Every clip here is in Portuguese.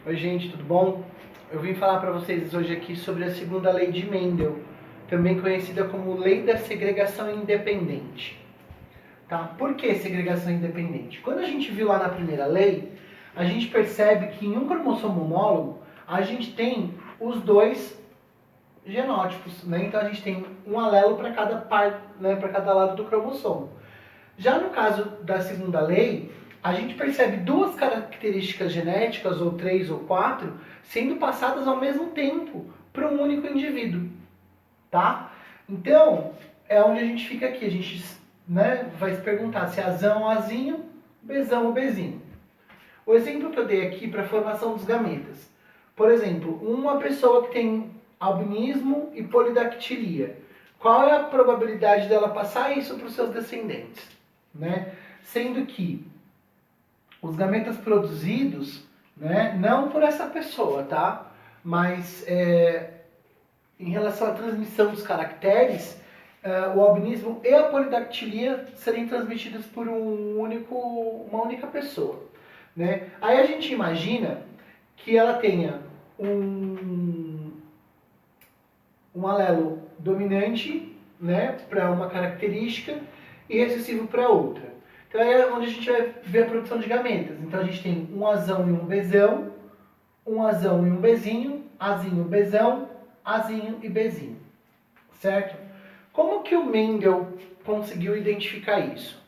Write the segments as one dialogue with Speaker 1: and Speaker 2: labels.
Speaker 1: Oi gente, tudo bom? Eu vim falar para vocês hoje aqui sobre a segunda lei de Mendel, também conhecida como Lei da Segregação Independente. Tá? Por que segregação independente? Quando a gente viu lá na primeira lei, a gente percebe que em um cromossomo homólogo, a gente tem os dois genótipos, né? Então a gente tem um alelo para cada par, né, para cada lado do cromossomo. Já no caso da segunda lei, a gente percebe duas características genéticas, ou três ou quatro, sendo passadas ao mesmo tempo para um único indivíduo, tá? Então, é onde a gente fica aqui, a gente, né, vai se perguntar se é azão ou azinho, bezão ou bezinho. O exemplo que eu dei aqui para a formação dos gametas. Por exemplo, uma pessoa que tem albinismo e polidactilia. Qual é a probabilidade dela passar isso para os seus descendentes? Né? Sendo que os gametas produzidos, né, não por essa pessoa, tá? Mas em relação à transmissão dos caracteres, o albinismo e a polidactilia serem transmitidos por uma única pessoa. Né? Aí a gente imagina que ela tenha um alelo dominante, né, para uma característica e recessivo para outra. Então é onde a gente vai ver a produção de gametas. Então a gente tem um azão e um bezão, um azão e um bezinho, azinho, bezão, azinho e bezinho. Certo? Como que o Mendel conseguiu identificar isso?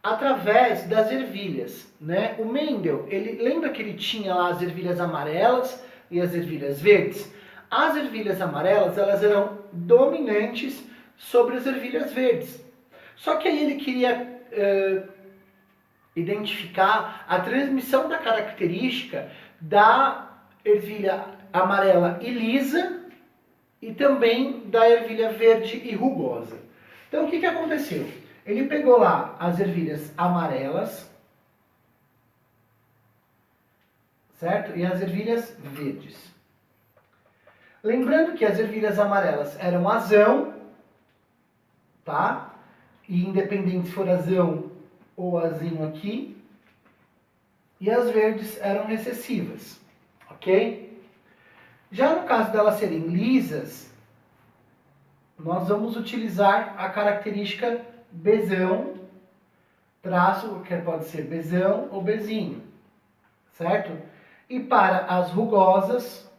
Speaker 1: Através das ervilhas, né? O Mendel, ele lembra que ele tinha lá as ervilhas amarelas e as ervilhas verdes? As ervilhas amarelas, elas eram dominantes sobre as ervilhas verdes. Só que aí ele queria identificar a transmissão da característica da ervilha amarela e lisa e também da ervilha verde e rugosa. Então o que aconteceu? Ele pegou lá as ervilhas amarelas, certo? E as ervilhas verdes. Lembrando que as ervilhas amarelas eram azão, tá? E independente se for azão ou azinho aqui. E as verdes eram recessivas, ok? Já no caso delas serem lisas, nós vamos utilizar a característica bezão, traço, que pode ser bezão ou bezinho, certo? E para as rugosas,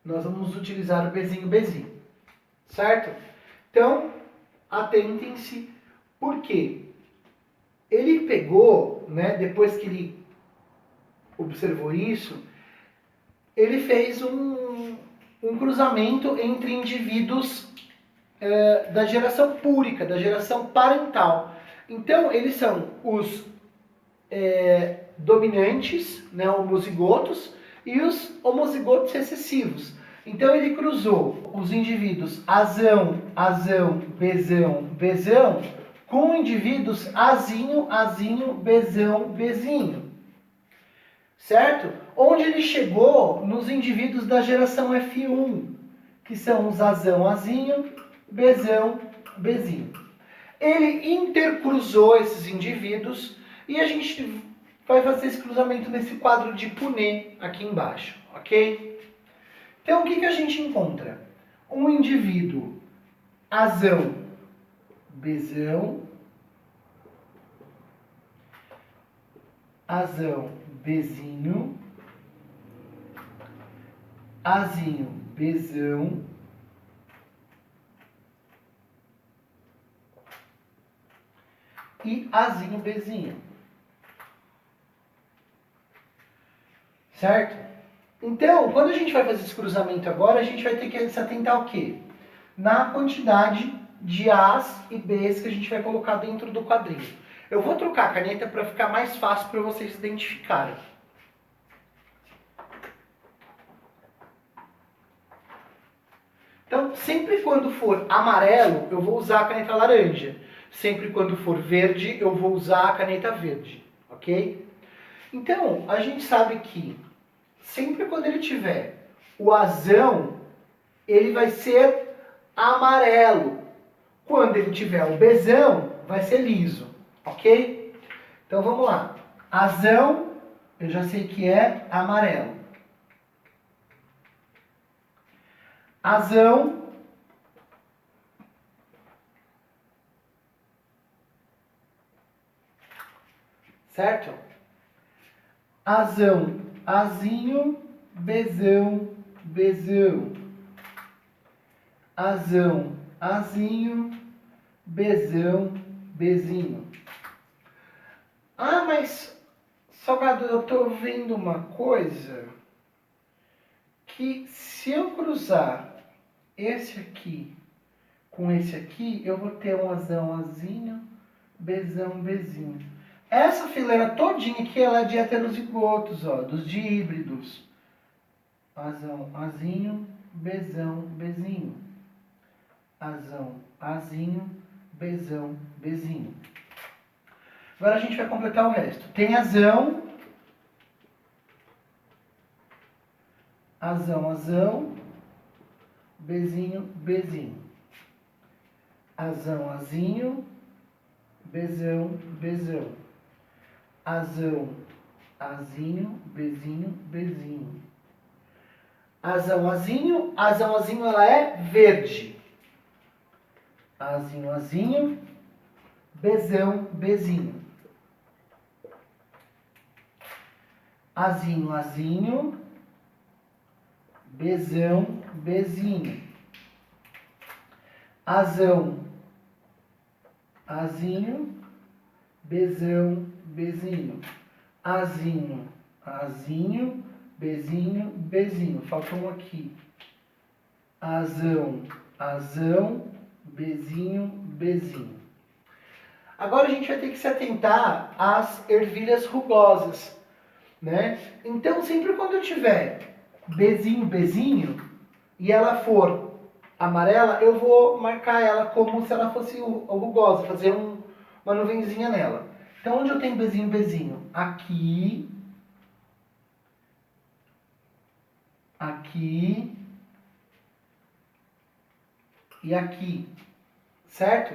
Speaker 1: nós vamos utilizar o bezinho, certo? Então, atentem-se, porque ele pegou, né, depois que ele observou isso, ele fez um cruzamento entre indivíduos da geração púrica, da geração parental. Então, eles são os dominantes, né, homozigotos, e os homozigotos recessivos. Então, ele cruzou os indivíduos azão, azão, bezão, bezão, com indivíduos azinho, azinho, bezão, bezinho. Certo? Onde ele chegou nos indivíduos da geração F1, que são os azão, azinho, bezão, bezinho. Ele intercruzou esses indivíduos e a gente vai fazer esse cruzamento nesse quadro de Punnett aqui embaixo, ok? Então, o que a gente encontra? Um indivíduo azão, bezão, azão, bezinho, azinho, bezão, e azinho, bezinho. Certo? Então, quando a gente vai fazer esse cruzamento agora, a gente vai ter que se atentar ao quê? Na quantidade de A's e B's que a gente vai colocar dentro do quadrinho. Eu vou trocar a caneta para ficar mais fácil para vocês identificarem. Então, sempre quando for amarelo, eu vou usar a caneta laranja. Sempre quando for verde, eu vou usar a caneta verde, ok? Então, a gente sabe que sempre quando ele tiver o azão, ele vai ser amarelo. Quando ele tiver o bezão, vai ser liso, ok? Então, vamos lá. Azão, eu já sei que é amarelo. Azão, certo? Azão, azinho, bezão, bezão. Azão, azinho, bezão, bezinho. Ah, mas, Salgado, eu tô vendo uma coisa que se eu cruzar esse aqui com esse aqui, eu vou ter um azão, azinho, bezão, bezinho. Essa fileira todinha aqui, ela é de heterozigotos, ó, dos díbridos. Azão, azinho, bezão, bezinho. Azão, azinho, bezão, bezinho. Agora a gente vai completar o resto. Tem azão, azão, azão, bezinho, bezinho. Azão, azinho, bezão, bezão. Azão, azinho, bezinho, bezinho. Azão, azinho, ela é verde. Azinho, azinho, bezão, bezinho. Azinho, azinho, bezão, bezinho. Azão, azinho, bezão, bezinho. Azinho, azinho, bezinho, bezinho. Falta um aqui. Azão, azão, bezinho, bezinho. Agora a gente vai ter que se atentar às ervilhas rugosas, né? Então, sempre quando eu tiver bezinho, bezinho, e ela for amarela, eu vou marcar ela como se ela fosse rugosa, fazer uma nuvenzinha nela. Então, onde eu tenho bezinho, bezinho? Aqui, aqui e aqui, certo?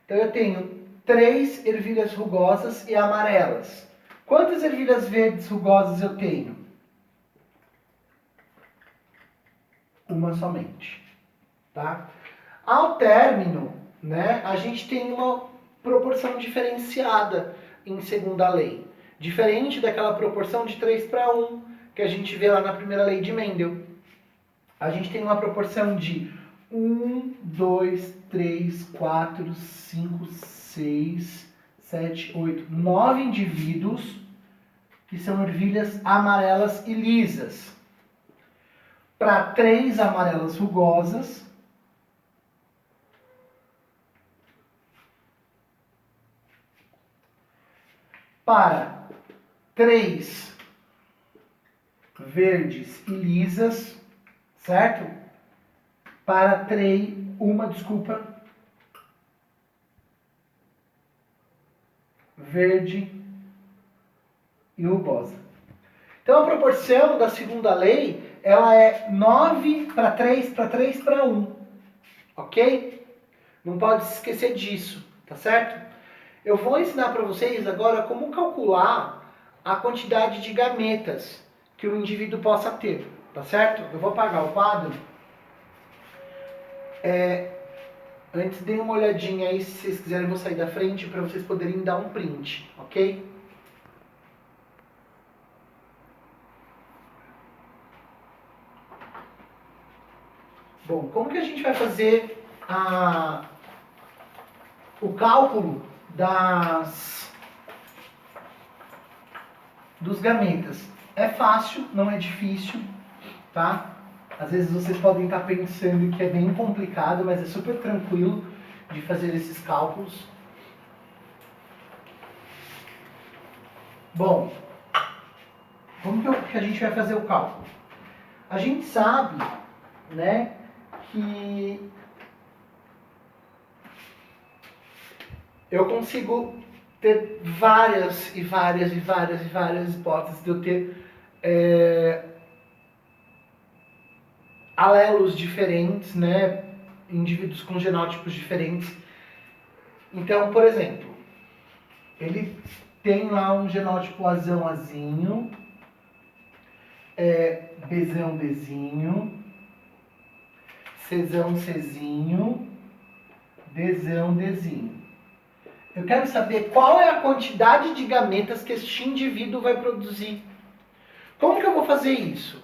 Speaker 1: Então, eu tenho 3 ervilhas rugosas e amarelas. Quantas ervilhas verdes rugosas eu tenho? Uma somente, tá? Ao término, né, a gente tem uma proporção diferenciada em segunda lei. Diferente daquela proporção de 3:1 que a gente vê lá na primeira lei de Mendel. A gente tem uma proporção de 1, 2, 3, 4, 5, 6, 7, 8, 9 indivíduos que são ervilhas amarelas e lisas. Para 3 amarelas rugosas, para 3 verdes e lisas, certo? Para 3, verde e rugosa. Então a proporção da segunda lei, ela é 9:3:1, ok? Não pode se esquecer disso, tá certo? Eu vou ensinar para vocês agora como calcular a quantidade de gametas que o indivíduo possa ter, tá certo? Eu vou apagar o quadro. Antes, deem uma olhadinha aí, se vocês quiserem, eu vou sair da frente para vocês poderem dar um print, ok? Bom, como que a gente vai fazer o cálculo dos gametas? É fácil, não é difícil, tá? Às vezes vocês podem estar pensando que é bem complicado, mas é super tranquilo de fazer esses cálculos. Bom, como que a gente vai fazer o cálculo? A gente sabe, né, que eu consigo ter várias hipóteses de eu ter alelos diferentes, né, indivíduos com genótipos diferentes. Então, por exemplo, ele tem lá um genótipo Azão, Azinho, Bzão, Bzinho, Czão, Czinho, Dzão, Dzinho. Eu quero saber qual é a quantidade de gametas que este indivíduo vai produzir. Como que eu vou fazer isso?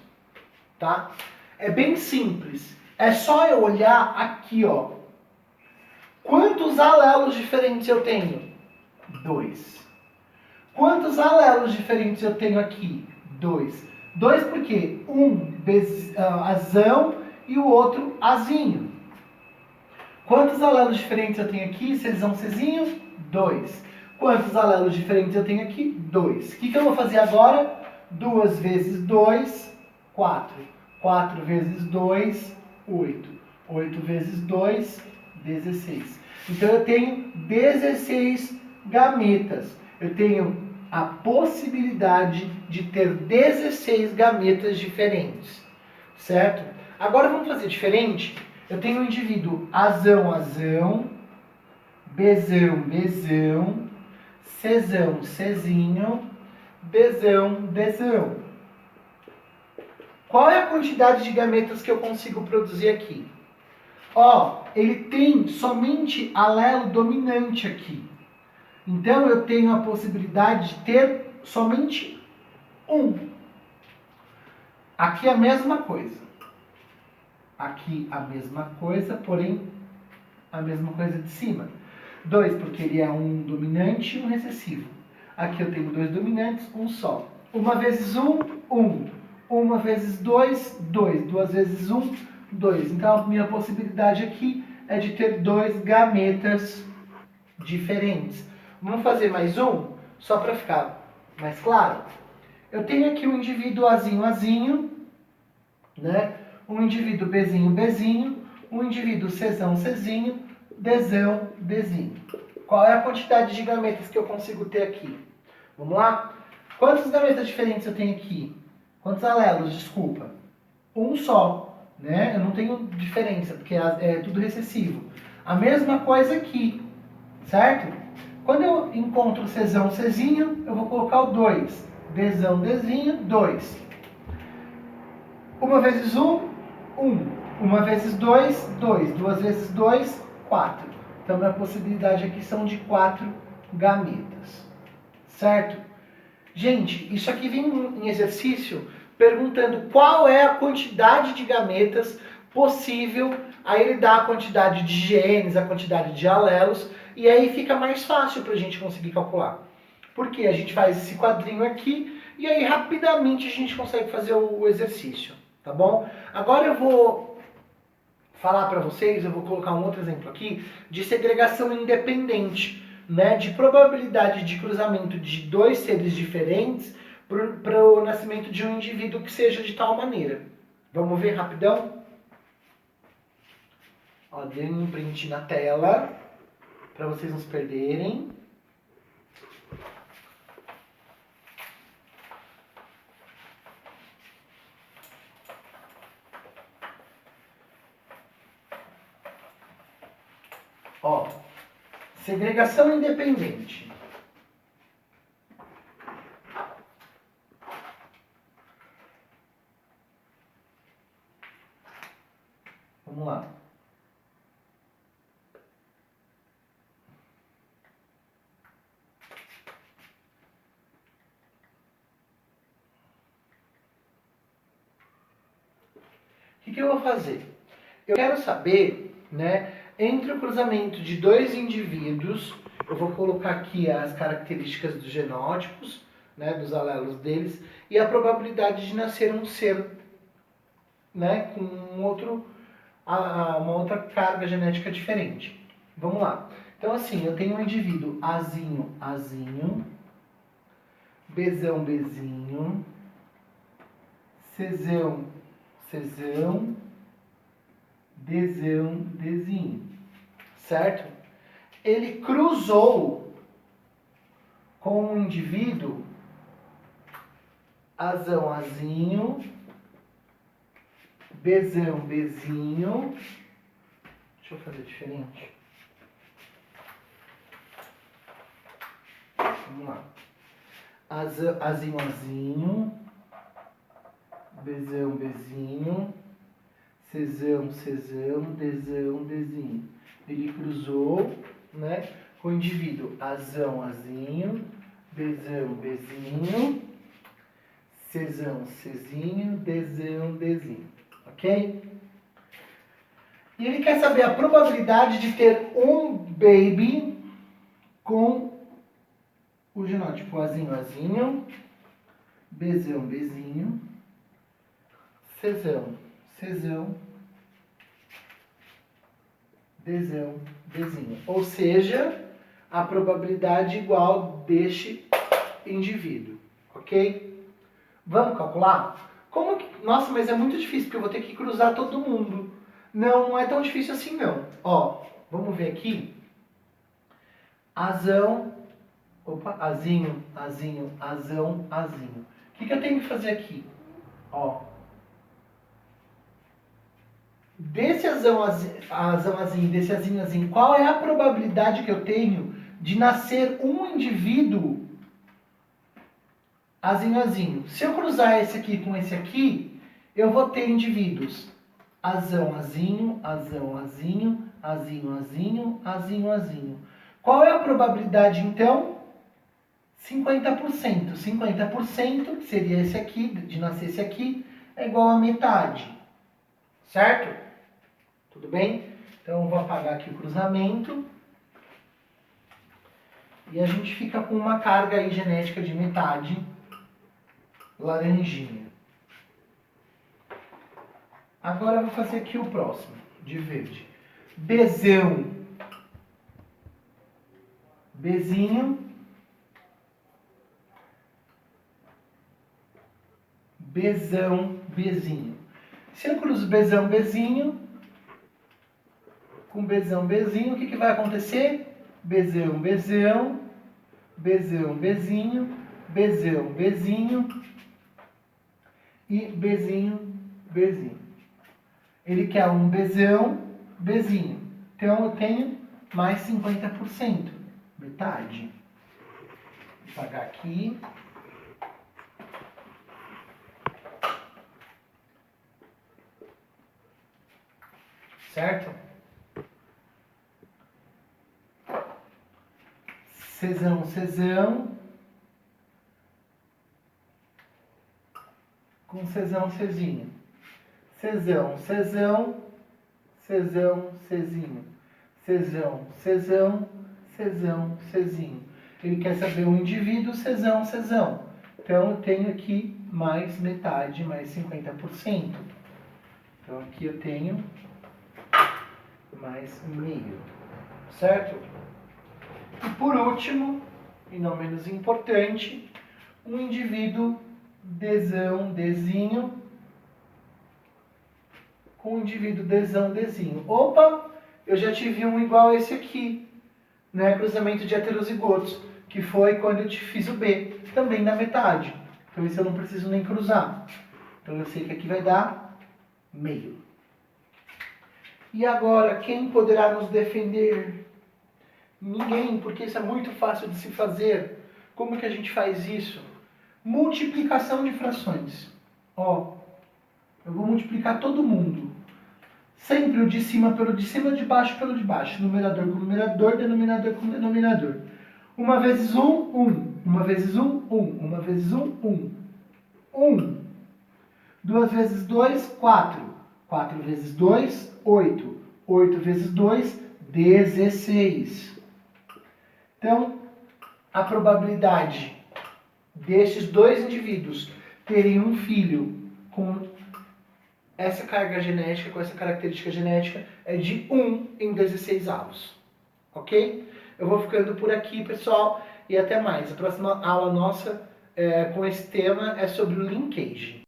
Speaker 1: Tá? É bem simples. É só eu olhar aqui, ó. Quantos alelos diferentes eu tenho? 2. Quantos alelos diferentes eu tenho aqui? 2. 2 por quê? Azão e o outro Azinho. Quantos alelos diferentes eu tenho aqui? Czão, Czinho? 2. Quantos alelos diferentes eu tenho aqui? 2. O que eu vou fazer agora? 2 vezes 2, 4. 4 vezes 2, 8. 8 vezes 2, 16. Então eu tenho 16 gametas. Eu tenho a possibilidade de ter 16 gametas diferentes. Certo? Agora vamos fazer diferente? Eu tenho um indivíduo Azão, Azão, Bzão, Bzão, Czão, Czinho, Dzão, Dzão. Qual é a quantidade de gametas que eu consigo produzir aqui? Ó, ele tem somente alelo dominante aqui. Então eu tenho a possibilidade de ter somente um. Aqui a mesma coisa. Aqui a mesma coisa, porém a mesma coisa de cima. 2, porque ele é um dominante e um recessivo. Aqui eu tenho 2 dominantes, um só. 1 vezes 1, 1. 1 vezes 2, 2. 2 vezes 1, 2. Então a minha possibilidade aqui é de ter 2 gametas diferentes. Vamos fazer mais um, só para ficar mais claro. Eu tenho aqui um indivíduo Azinho, Azinho, né? Um indivíduo Bzinho, Bzinho, um indivíduo Czão, Czinho, Dzão, Dzinho. Qual é a quantidade de gametas que eu consigo ter aqui? Vamos lá? Quantas gametas diferentes eu tenho aqui? Quantos alelos, desculpa? Um só, né? Eu não tenho diferença, porque é tudo recessivo. A mesma coisa aqui, certo? Quando eu encontro Czão, Czinho, eu vou colocar o 2. Dzão, Dzinho, 2. 1 vezes 1, 1. 1 vezes 2, 2. 2 vezes 2, 4. Então, a possibilidade aqui são de 4 gametas. Certo? Gente, isso aqui vem em exercício perguntando qual é a quantidade de gametas possível. Aí ele dá a quantidade de genes, a quantidade de alelos, e aí fica mais fácil para a gente conseguir calcular. Porque a gente faz esse quadrinho aqui, e aí rapidamente a gente consegue fazer o exercício. Tá bom? Agora eu vou falar para vocês, eu vou colocar um outro exemplo aqui, de segregação independente, né? De probabilidade de cruzamento de 2 seres diferentes para o nascimento de um indivíduo que seja de tal maneira. Vamos ver rapidão? Ó, dei um print na tela, para vocês não se perderem. Ó, segregação independente. Vamos lá. O que eu vou fazer? Eu quero saber, né, entre o cruzamento de 2 indivíduos, eu vou colocar aqui as características dos genótipos, né, dos alelos deles, e a probabilidade de nascer um ser, né, com uma outra carga genética diferente. Vamos lá. Então, assim, eu tenho um indivíduo Azinho, Azinho, Bzão, Bzinho, Czão, Czão, Dzão, Dzinho. Certo? Ele cruzou com um indivíduo Azão, Azinho, Bzão, Bzinho. Deixa eu fazer diferente. Vamos lá. Azinho, azinho. Bzão, bezinho. Czão, czão. Dzão, dzinho. Ele cruzou, né, com o indivíduo azão, azinho. Bzão, bezinho. Czão, czinho. Dzão, dzinho. Ok? E ele quer saber a probabilidade de ter um baby com o genótipo azinho, azinho, bzão, bezinho, czão, czão, dzão, dzinho. Ou seja, a probabilidade igual deste indivíduo, ok? Vamos calcular? Como que... Nossa, mas é muito difícil, porque eu vou ter que cruzar todo mundo. Não, não é tão difícil assim não. Ó, vamos ver aqui. Azão, opa, azinho, azinho, azão, azinho. O que eu tenho que fazer aqui? Ó. Desse azão, azinho, desse azinho, azinho, qual é a probabilidade que eu tenho de nascer um indivíduo azinho, azinho? Se eu cruzar esse aqui com esse aqui, eu vou ter indivíduos azão, azinho, azão, azinho, azinho, azinho, azinho, azinho. Qual é a probabilidade, então? 50%. 50%, que seria esse aqui, de nascer esse aqui, é igual a metade. Certo? Tudo bem? Então, eu vou apagar aqui o cruzamento. E a gente fica com uma carga aí genética de metade laranjinha. Agora eu vou fazer aqui o próximo, de verde. Bzão, bezinho, bzão, bezinho. Se eu cruzo bzão, bezinho, com bzão, bezinho, o que vai acontecer? Bzão, bezão, bzão, bezinho, bzão, bezinho e bezinho, bezinho. Ele quer um bzão, bezinho. Então eu tenho mais 50%, metade. Vou apagar aqui. Certo? Czão, czão. Com czão, czinho. Czão, czão. Czão, czinho. Czão, czão. Czão, czinho. Ele quer saber o indivíduo czão, czão. Então eu tenho aqui mais metade, mais 50%. Então aqui eu tenho mais meio. Certo? E por último, e não menos importante, um indivíduo dzão, dzinho, com um indivíduo dzão, dzinho. Opa, eu já tive um igual a esse aqui, né? Cruzamento de heterozigotos, que foi quando eu te fiz o B, também na metade. Então esse eu não preciso nem cruzar. Então eu sei que aqui vai dar meio. E agora, quem poderá nos defender? Ninguém, porque isso é muito fácil de se fazer. Como que a gente faz isso? Multiplicação de frações. Ó, eu vou multiplicar todo mundo. Sempre o de cima pelo de cima, o de baixo pelo de baixo. Numerador com numerador, denominador com denominador. Uma vezes um, um. Uma vezes um, um. Uma vezes um, um. 1. 2 vezes 2, 4. 4 vezes 2, 8. 8 vezes 2, 16. Então, a probabilidade destes dois indivíduos terem um filho com essa carga genética, com essa característica genética, é de 1 em 16 avos. Ok? Eu vou ficando por aqui, pessoal, e até mais. A próxima aula nossa com esse tema é sobre o linkage.